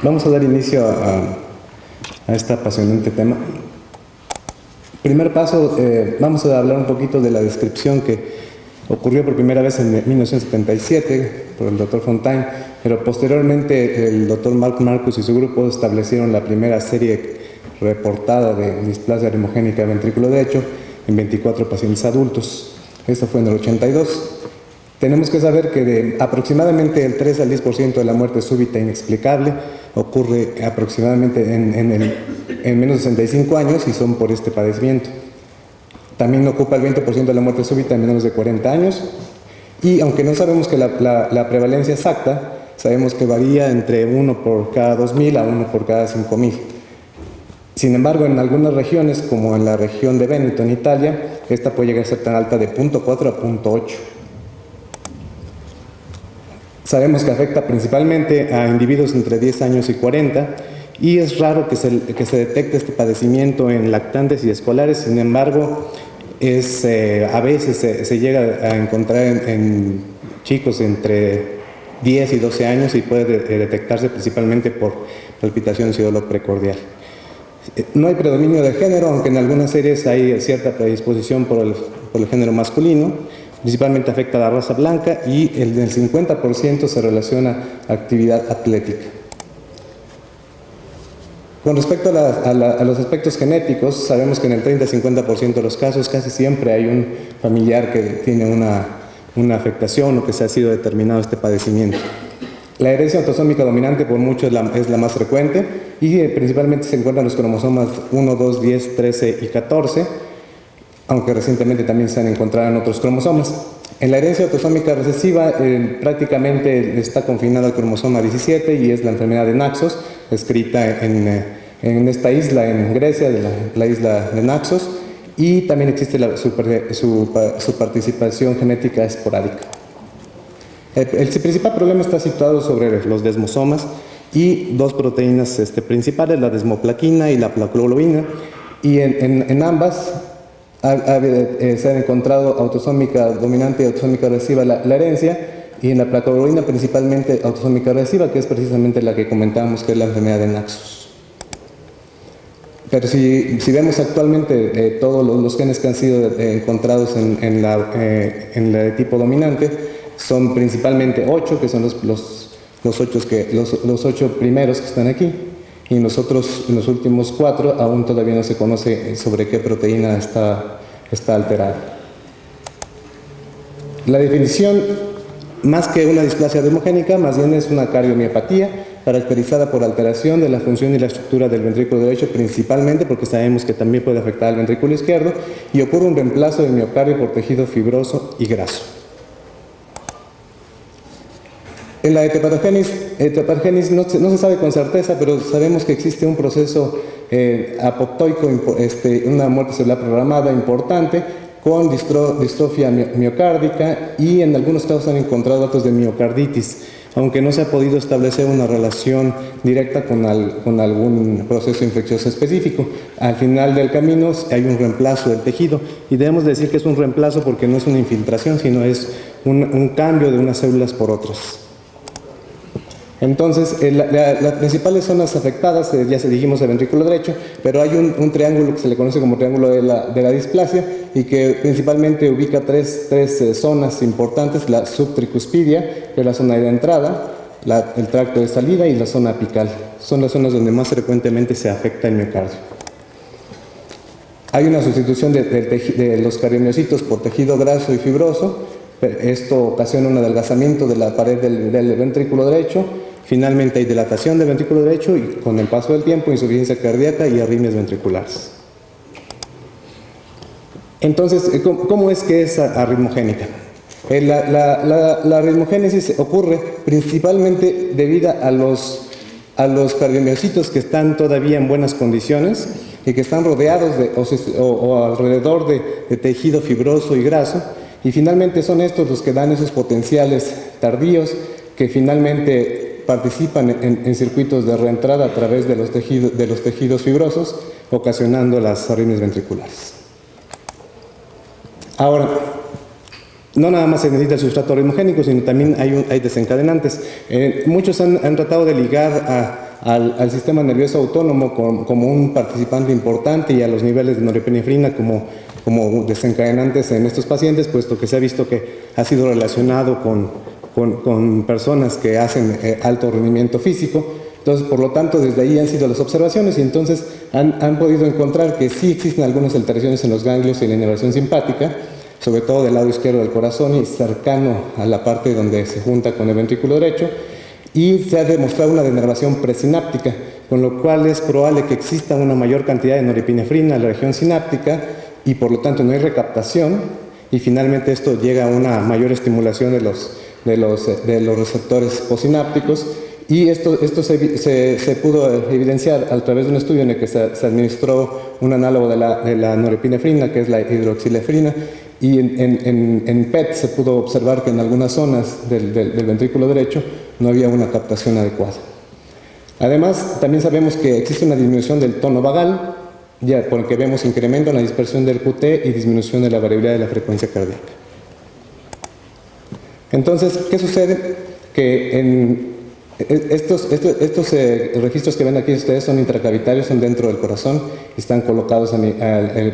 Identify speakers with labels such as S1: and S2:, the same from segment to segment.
S1: Vamos a dar inicio a este apasionante tema. Primer paso, vamos a hablar un poquito de la descripción que ocurrió por primera vez en 1977 por el doctor Fontaine, pero posteriormente el doctor Mark Marcus y su grupo establecieron la primera serie reportada de displasia arritmogénica ventrículo derecho en 24 pacientes adultos. Esto fue en el 82. Tenemos que saber que de aproximadamente el 3 al 10% de la muerte súbita inexplicable ocurre aproximadamente en menos de 65 años y son por este padecimiento. También ocupa el 20% de la muerte súbita en menos de 40 años y aunque no sabemos que la prevalencia exacta, sabemos que varía entre 1 por cada 2.000 a 1 por cada 5.000. Sin embargo, en algunas regiones, como en la región de Véneto, en Italia, esta puede llegar a ser tan alta de 0.4 a 0.8. Sabemos que afecta principalmente a individuos entre 10 años y 40 y es raro que se detecte este padecimiento en lactantes y escolares. Sin embargo, a veces se llega a encontrar en chicos entre 10 y 12 años y puede detectarse principalmente por palpitaciones y dolor precordial. No hay predominio de género, aunque en algunas series hay cierta predisposición por el género masculino. Principalmente afecta a la raza blanca y el del 50% se relaciona a actividad atlética. Con respecto a los aspectos genéticos, sabemos que en el 30-50% de los casos casi siempre hay un familiar que tiene una afectación o que se ha sido determinado este padecimiento. La herencia autosómica dominante por mucho es la más frecuente y principalmente se encuentran los cromosomas 1, 2, 10, 13 y 14, aunque recientemente también se han encontrado en otros cromosomas. En la herencia autosómica recesiva prácticamente está confinada al cromosoma 17 y es la enfermedad de Naxos, escrita en esta isla en Grecia, la isla de Naxos, y también existe su participación genética esporádica. El principal problema está situado sobre los desmosomas y dos proteínas principales, la desmoplaquina y la placoglobina, y en ambas se han encontrado autosómica dominante y autosómica recesiva la herencia, y en la placoglobina principalmente autosómica recesiva, que es precisamente la que comentábamos que es la enfermedad de Naxos. Pero si vemos actualmente todos los genes que han sido encontrados en la de tipo dominante, son principalmente 8, que son los 8 primeros que están aquí. Y nosotros, en los últimos 4, aún todavía no se conoce sobre qué proteína está alterada. La definición, más que una displasia arritmogénica, más bien es una cardiomiopatía caracterizada por alteración de la función y la estructura del ventrículo derecho, principalmente porque sabemos que también puede afectar al ventrículo izquierdo, y ocurre un reemplazo del miocardio por tejido fibroso y graso. En la hepatogénesis no se sabe con certeza, pero sabemos que existe un proceso apoptoico, una muerte celular programada importante, con distrofia miocárdica, y en algunos casos han encontrado datos de miocarditis, aunque no se ha podido establecer una relación directa con algún proceso infeccioso específico. Al final del camino hay un reemplazo del tejido, y debemos decir que es un reemplazo porque no es una infiltración, sino es un cambio de unas células por otras. Entonces, las principales zonas afectadas, ya se dijimos el ventrículo derecho, pero hay un triángulo que se le conoce como triángulo de la displasia y que principalmente ubica tres zonas importantes: la subtricuspidia, que es la zona de entrada, el tracto de salida y la zona apical. Son las zonas donde más frecuentemente se afecta el miocardio. Hay una sustitución de los cardiomiocitos por tejido graso y fibroso. Esto ocasiona un adelgazamiento de la pared del ventrículo derecho. Finalmente hay dilatación del ventrículo derecho y, con el paso del tiempo, insuficiencia cardíaca y arritmias ventriculares. Entonces, ¿cómo es que es arritmogénica? La arritmogénesis ocurre principalmente debido a los cardiomiocitos que están todavía en buenas condiciones y que están rodeados o alrededor de tejido fibroso y graso, y finalmente son estos los que dan esos potenciales tardíos que finalmente participan en circuitos de reentrada a través de los tejidos fibrosos, ocasionando las arritmias ventriculares. Ahora, no nada más se necesita el sustrato arritmogénico, sino también hay desencadenantes. Muchos han tratado de ligar al sistema nervioso autónomo como un participante importante y a los niveles de norepinefrina como desencadenantes en estos pacientes, puesto que se ha visto que ha sido relacionado con personas que hacen alto rendimiento físico. Entonces, por lo tanto, desde ahí han sido las observaciones y entonces han podido encontrar que sí existen algunas alteraciones en los ganglios y la inervación simpática, sobre todo del lado izquierdo del corazón y cercano a la parte donde se junta con el ventrículo derecho, y se ha demostrado una denervación presináptica, con lo cual es probable que exista una mayor cantidad de norepinefrina en la región sináptica y por lo tanto no hay recaptación, y finalmente esto llega a una mayor estimulación de los receptores postsinápticos. Y esto se pudo evidenciar a través de un estudio en el que se administró un análogo de la norepinefrina, que es la hidroxilefrina, y en PET se pudo observar que en algunas zonas del ventrículo derecho no había una captación adecuada. Además, también sabemos que existe una disminución del tono vagal, ya porque vemos incremento en la dispersión del QT y disminución de la variabilidad de la frecuencia cardíaca. Entonces, ¿qué sucede? Que estos registros que ven aquí ustedes son intracavitarios, son dentro del corazón, están colocados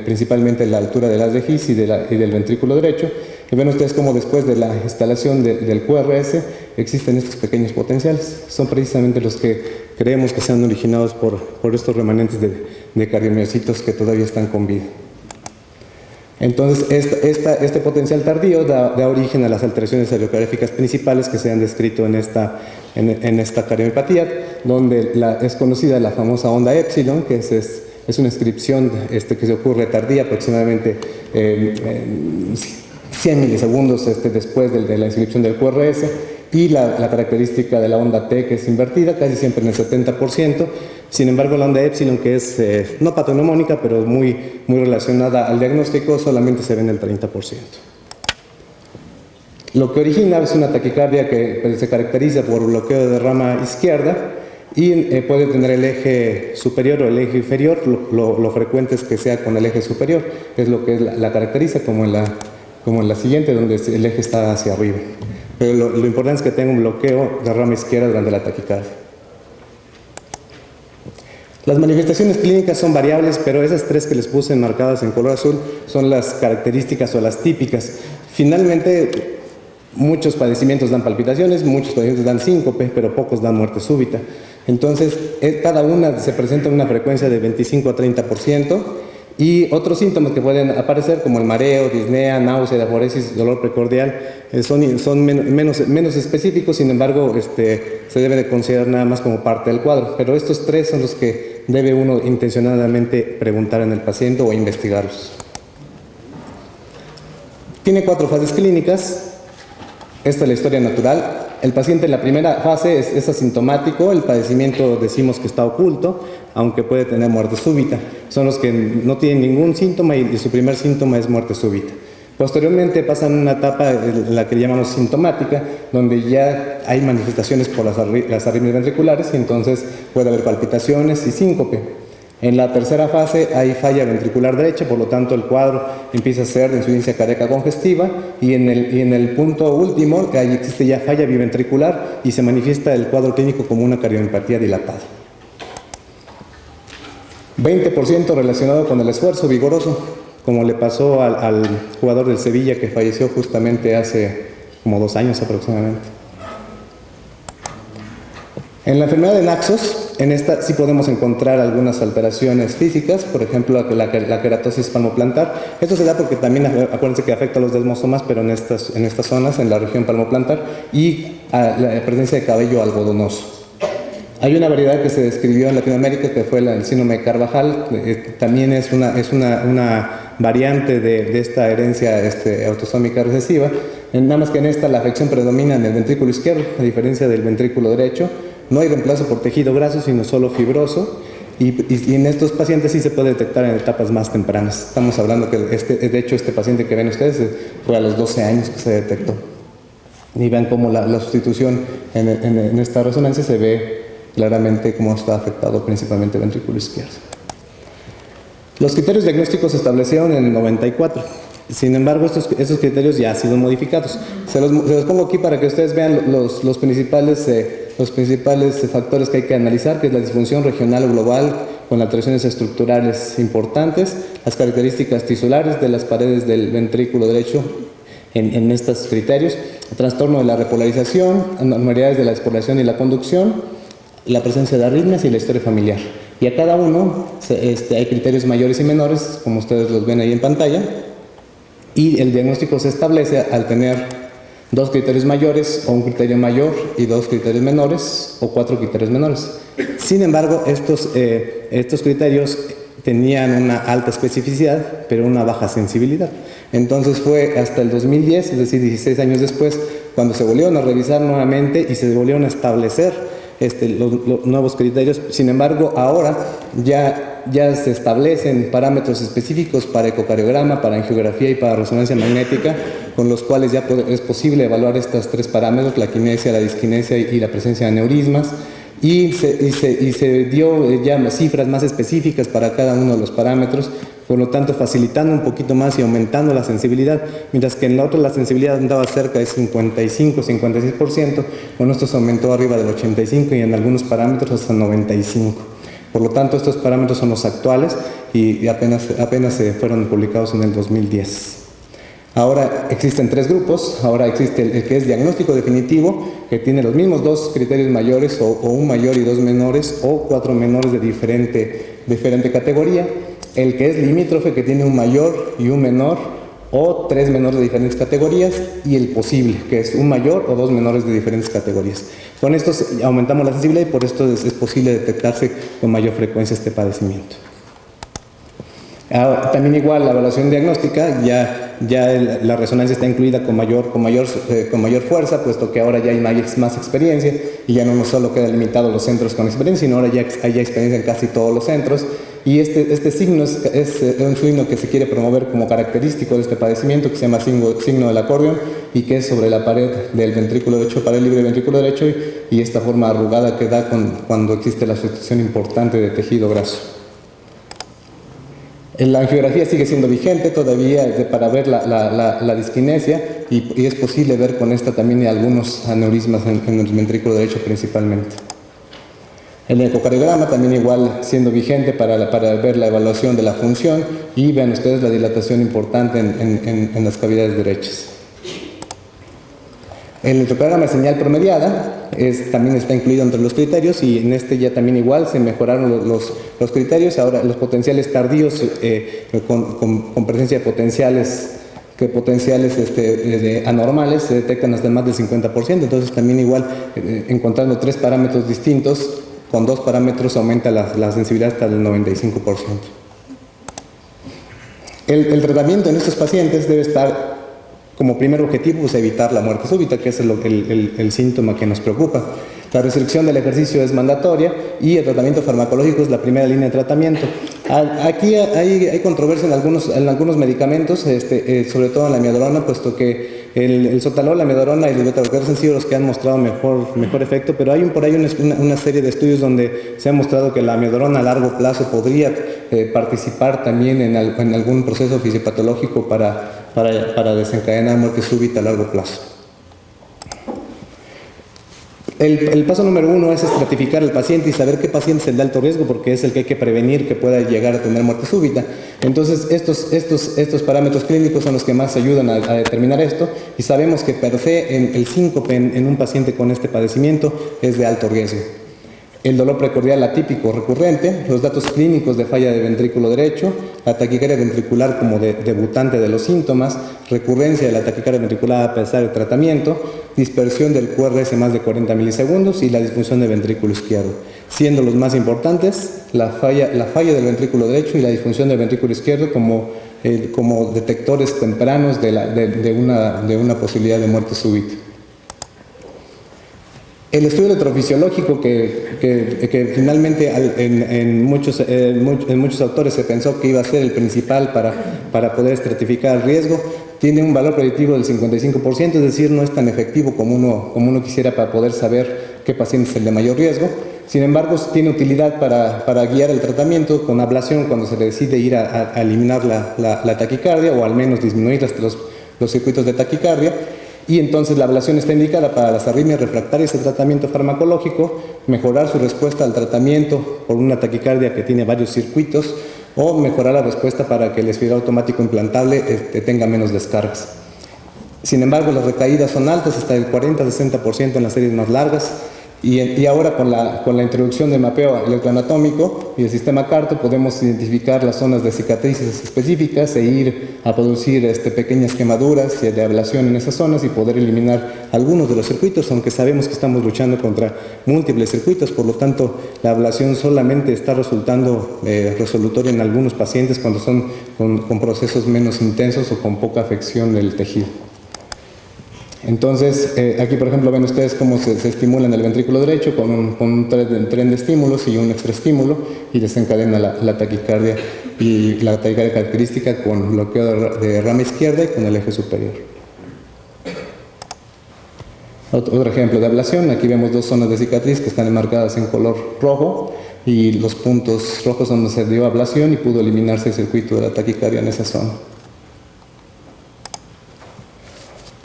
S1: principalmente en la altura de las de His y del ventrículo derecho. Y ven ustedes cómo después de la instalación del QRS existen estos pequeños potenciales. Son precisamente los que creemos que se han originados por estos remanentes de cardiomiocitos que todavía están con vida. Entonces, este potencial tardío da origen a las alteraciones electrográficas principales que se han descrito en esta cardiomiopatía, donde es conocida la famosa onda épsilon, que es una inscripción que se ocurre tardía, aproximadamente 100 milisegundos después de la inscripción del QRS, y la característica de la onda T, que es invertida, casi siempre en el 70%. Sin embargo, la onda epsilon, que es no patognomónica, pero muy relacionada al diagnóstico, solamente se ve en el 30%. Lo que origina es una taquicardia que se caracteriza por bloqueo de rama izquierda y puede tener el eje superior o el eje inferior. Lo frecuente es que sea con el eje superior, es lo que la caracteriza, como en la siguiente, donde el eje está hacia arriba. Pero lo importante es que tenga un bloqueo de rama izquierda durante la taquicardia. Las manifestaciones clínicas son variables, pero esas tres que les puse marcadas en color azul son las características o las típicas. Finalmente, muchos padecimientos dan palpitaciones, muchos padecimientos dan síncope, pero pocos dan muerte súbita. Entonces, cada una se presenta en una frecuencia de 25 a 30%, y otros síntomas que pueden aparecer, como el mareo, disnea, náusea, diaforesis, dolor precordial, son menos específicos. Sin embargo, se debe de considerar nada más como parte del cuadro. Pero estos tres son los que debe uno intencionadamente preguntar en el paciente o investigarlos. Tiene 4 fases clínicas. Esta es la historia natural. El paciente en la primera fase es asintomático, el padecimiento decimos que está oculto, aunque puede tener muerte súbita. Son los que no tienen ningún síntoma y su primer síntoma es muerte súbita. Posteriormente pasan una etapa en la que llamamos sintomática, donde ya hay manifestaciones por las arritmias ventriculares y entonces puede haber palpitaciones y síncope. En la tercera fase hay falla ventricular derecha, por lo tanto el cuadro empieza a ser de insuficiencia cardíaca congestiva, y en el punto último ahí existe ya falla biventricular y se manifiesta el cuadro clínico como una cardiomiopatía dilatada. 20% relacionado con el esfuerzo vigoroso, como le pasó al jugador del Sevilla que falleció justamente hace como 2 años aproximadamente. En la enfermedad de Naxos, en esta sí podemos encontrar algunas alteraciones físicas, por ejemplo la queratosis palmoplantar. Esto se da porque también, acuérdense que afecta a los desmosomas, pero en estas zonas, en la región palmoplantar, y a la presencia de cabello algodonoso. Hay una variedad que se describió en Latinoamérica, que fue el síndrome de Carvajal, también es una variante de esta herencia autosómica recesiva, nada más que en esta la afección predomina en el ventrículo izquierdo, a diferencia del ventrículo derecho. No hay reemplazo por tejido graso, sino solo fibroso, y en estos pacientes sí se puede detectar en etapas más tempranas. Estamos hablando que de hecho este paciente que ven ustedes fue a los 12 años que se detectó. Y vean cómo la sustitución en esta resonancia se ve claramente cómo está afectado principalmente el ventrículo izquierdo. Los criterios diagnósticos se establecieron en el 94. Sin embargo, estos criterios ya han sido modificados. Se los pongo aquí para que ustedes vean los principales los principales factores que hay que analizar, que es la disfunción regional o global con alteraciones estructurales importantes, las características tisulares de las paredes del ventrículo derecho en estos criterios, el trastorno de la repolarización, anormalidades de la despolarización y la conducción, la presencia de arritmias y la historia familiar. Y a cada uno hay criterios mayores y menores, como ustedes los ven ahí en pantalla, y el diagnóstico se establece al tener 2 criterios mayores o un criterio mayor y 2 criterios menores o 4 criterios menores. Sin embargo, estos criterios tenían una alta especificidad, pero una baja sensibilidad. Entonces fue hasta el 2010, es decir, 16 años después, cuando se volvieron a revisar nuevamente y se volvieron a establecer los nuevos criterios. Sin embargo, ahora ya se establecen parámetros específicos para ecocardiograma, para angiografía y para resonancia magnética, con los cuales ya es posible evaluar estos 3 parámetros, la quinesia, la disquinesia y la presencia de aneurismas. Y se dio ya cifras más específicas para cada uno de los parámetros, por lo tanto facilitando un poquito más y aumentando la sensibilidad, mientras que en la otra la sensibilidad andaba cerca de 55-56%, con estos aumentó arriba del 85% y en algunos parámetros hasta 95%. Por lo tanto, estos parámetros son los actuales y apenas se fueron publicados en el 2010. Ahora existen 3 grupos. Ahora existe el que es diagnóstico definitivo, que tiene los mismos 2 criterios mayores o un mayor y 2 menores o 4 menores de diferente categoría. El que es limítrofe, que tiene un mayor y un menor o 3 menores de diferentes categorías, y el posible, que es un mayor o 2 menores de diferentes categorías. Con estos aumentamos la sensibilidad y por esto es posible detectarse con mayor frecuencia este padecimiento. También igual la evaluación diagnóstica, ya la resonancia está incluida con mayor fuerza, puesto que ahora ya hay más experiencia y ya no solo queda limitado a los centros con experiencia, sino ahora ya hay experiencia en casi todos los centros. Y este signo es un signo que se quiere promover como característico de este padecimiento, que se llama signo del acordeón, y que es sobre la pared del ventrículo derecho, pared libre del ventrículo derecho, y esta forma arrugada que da cuando existe la sustitución importante de tejido graso. La angiografía sigue siendo vigente todavía para ver la disquinesia y es posible ver con esta también algunos aneurismas en el ventrículo derecho principalmente. El ecocardiograma también igual siendo vigente para ver la evaluación de la función y vean ustedes la dilatación importante en las cavidades derechas. El electrocardiograma de señal promediada también está incluido entre los criterios y en este ya también igual se mejoraron los criterios. Ahora los potenciales tardíos con presencia de potenciales anormales se detectan hasta más del 50%, entonces también igual encontrando 3 parámetros distintos, con 2 parámetros aumenta la sensibilidad hasta el 95%. El tratamiento en estos pacientes debe estar como primer objetivo, pues, evitar la muerte súbita, que es el síntoma que nos preocupa. La restricción del ejercicio es mandatoria y el tratamiento farmacológico es la primera línea de tratamiento. Aquí hay controversia en algunos medicamentos, sobre todo en la amiodarona, puesto que el sotalol, la amiodarona y el beta-bloqueadores han sido los que han mostrado mejor efecto, pero hay por ahí una serie de estudios donde se ha mostrado que la amiodarona a largo plazo podría participar también en algún proceso fisiopatológico para desencadenar muerte súbita a largo plazo. El paso número 1 es estratificar al paciente y saber qué paciente es el de alto riesgo, porque es el que hay que prevenir que pueda llegar a tener muerte súbita. Entonces, estos parámetros clínicos son los que más ayudan a determinar esto, y sabemos que per se el síncope en un paciente con este padecimiento es de alto riesgo. El dolor precordial atípico recurrente, los datos clínicos de falla de ventrículo derecho, la taquicardia ventricular como debutante de los síntomas, recurrencia de la taquicardia ventricular a pesar del tratamiento, dispersión del QRS más de 40 milisegundos y la disfunción del ventrículo izquierdo, siendo los más importantes la falla del ventrículo derecho y la disfunción del ventrículo izquierdo como detectores tempranos de una posibilidad de muerte súbita. El estudio electrofisiológico que finalmente en muchos autores se pensó que iba a ser el principal para poder estratificar el riesgo, tiene un valor predictivo del 55%, es decir, no es tan efectivo como uno quisiera para poder saber qué paciente es el de mayor riesgo. Sin embargo, tiene utilidad para guiar el tratamiento con ablación cuando se le decide ir a eliminar la taquicardia o al menos disminuir los circuitos de taquicardia. y entonces la ablación está indicada para las arritmias refractarias al tratamiento farmacológico, mejorar su respuesta al tratamiento por una taquicardia que tiene varios circuitos, o mejorar la respuesta para que el desfibrilador automático implantable tenga menos descargas. Sin embargo, las recaídas son altas, hasta el 40-60% en las series más largas, y ahora con la introducción del mapeo electroanatómico y el sistema CARTO podemos identificar las zonas de cicatrices específicas e ir a producir pequeñas quemaduras de ablación en esas zonas y poder eliminar algunos de los circuitos, aunque sabemos que estamos luchando contra múltiples circuitos. Por lo tanto, la ablación solamente está resultando resolutoria en algunos pacientes cuando son con procesos menos intensos o con poca afección del tejido. Entonces, aquí por ejemplo ven ustedes cómo se estimula en el ventrículo derecho con un tren de estímulos y un extraestímulo, y desencadena la taquicardia, y la taquicardia característica con bloqueo de rama izquierda y con el eje superior. Otro ejemplo de ablación, aquí vemos dos zonas de cicatriz que están enmarcadas en color rojo, y los puntos rojos donde se dio ablación y pudo eliminarse el circuito de la taquicardia en esa zona.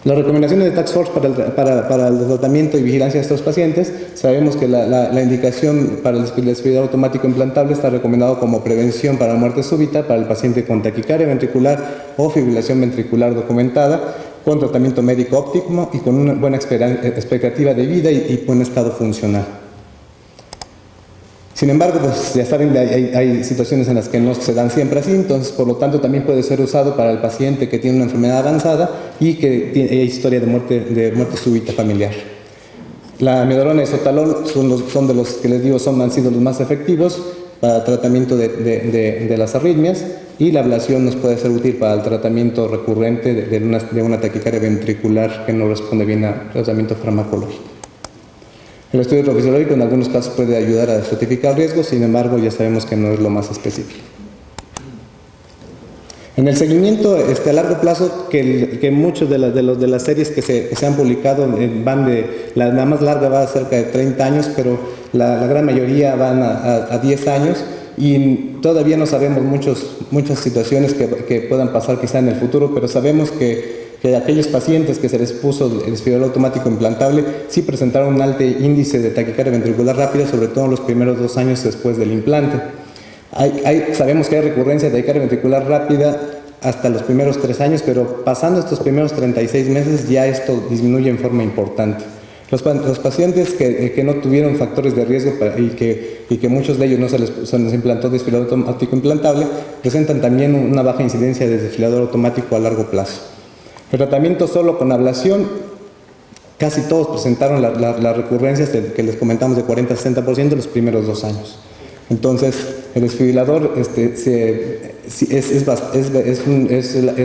S1: Las recomendaciones de Task Force para el tratamiento y vigilancia de estos pacientes: sabemos que la indicación para el desfibrilador automático implantable está recomendado como prevención para la muerte súbita para el paciente con taquicardia ventricular o fibrilación ventricular documentada, con tratamiento médico óptimo y con una buena expectativa de vida y buen estado funcional. Sin embargo, pues ya saben, hay situaciones en las que no se dan siempre así, entonces por lo tanto también puede ser usado para el paciente que tiene una enfermedad avanzada y que tiene historia de muerte súbita familiar. La amiodarona y sotalol son de los que les digo han sido los más efectivos para tratamiento de las arritmias, y la ablación nos puede ser útil para el tratamiento recurrente de una taquicardia ventricular que no responde bien al tratamiento farmacológico. El estudio electrofisiológico en algunos casos puede ayudar a estratificar riesgos, sin embargo ya sabemos que no es lo más específico. En el seguimiento a largo plazo, que muchos de las series que se han publicado van la más larga va a cerca de 30 años, pero la gran mayoría van a 10 años, y todavía no sabemos muchas situaciones que puedan pasar quizá en el futuro, pero sabemos que aquellos pacientes que se les puso el desfibrilador automático implantable sí presentaron un alto índice de taquicardia ventricular rápida, sobre todo en los primeros 2 años después del implante. Sabemos que hay recurrencia de taquicardia ventricular rápida hasta los primeros 3 años, pero pasando estos primeros 36 meses ya esto disminuye en forma importante. Los pacientes que no tuvieron factores de riesgo y que muchos de ellos no se les implantó desfibrilador automático implantable, presentan también una baja incidencia de desfibrilador automático a largo plazo. El tratamiento solo con ablación, casi todos presentaron las recurrencias que les comentamos de 40-60% en los primeros 2 años. Entonces, el desfibrilador es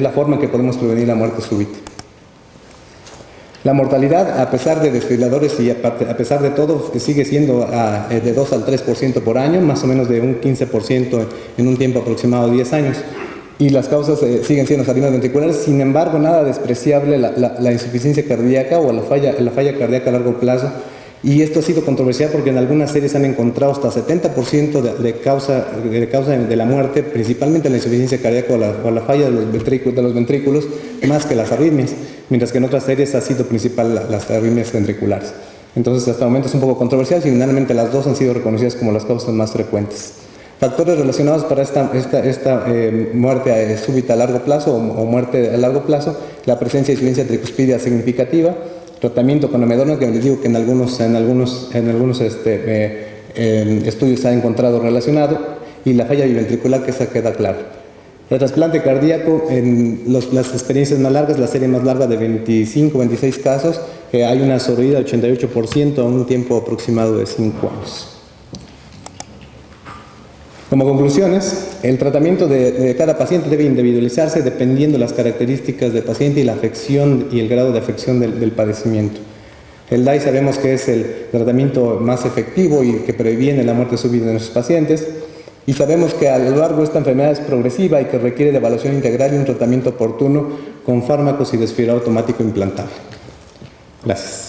S1: la forma en que podemos prevenir la muerte súbita. La mortalidad, a pesar de desfibriladores y a pesar de todo, sigue siendo de 2 al 3% por año, más o menos de un 15% en un tiempo aproximado de 10 años. Y las causas siguen siendo las arritmias ventriculares. Sin embargo, nada despreciable la insuficiencia cardíaca o la falla cardíaca a largo plazo. Y esto ha sido controversial porque en algunas series han encontrado hasta 70% de causa de la muerte, principalmente la insuficiencia cardíaca o la falla de los ventrículos, más que las arritmias, mientras que en otras series ha sido principal las arritmias ventriculares. Entonces, hasta el momento es un poco controversial. Finalmente, las dos han sido reconocidas como las causas más frecuentes. Factores relacionados para esta muerte súbita a largo plazo o muerte a largo plazo: la presencia de insuficiencia tricuspidia significativa, tratamiento con amiodarona, que les digo que en algunos estudios se ha encontrado relacionado, y la falla biventricular, que esa queda clara. El trasplante cardíaco, en las experiencias más largas, la serie más larga de 25-26 casos, que hay una sobrevida de 88% a un tiempo aproximado de 5 años. Como conclusiones, el tratamiento de cada paciente debe individualizarse dependiendo de las características del paciente y la afección y el grado de afección del padecimiento. El DAI sabemos que es el tratamiento más efectivo y que previene la muerte súbita de nuestros pacientes, y sabemos que a lo largo esta enfermedad es progresiva y que requiere de evaluación integral y un tratamiento oportuno con fármacos y desfibrilador automático implantable. Gracias.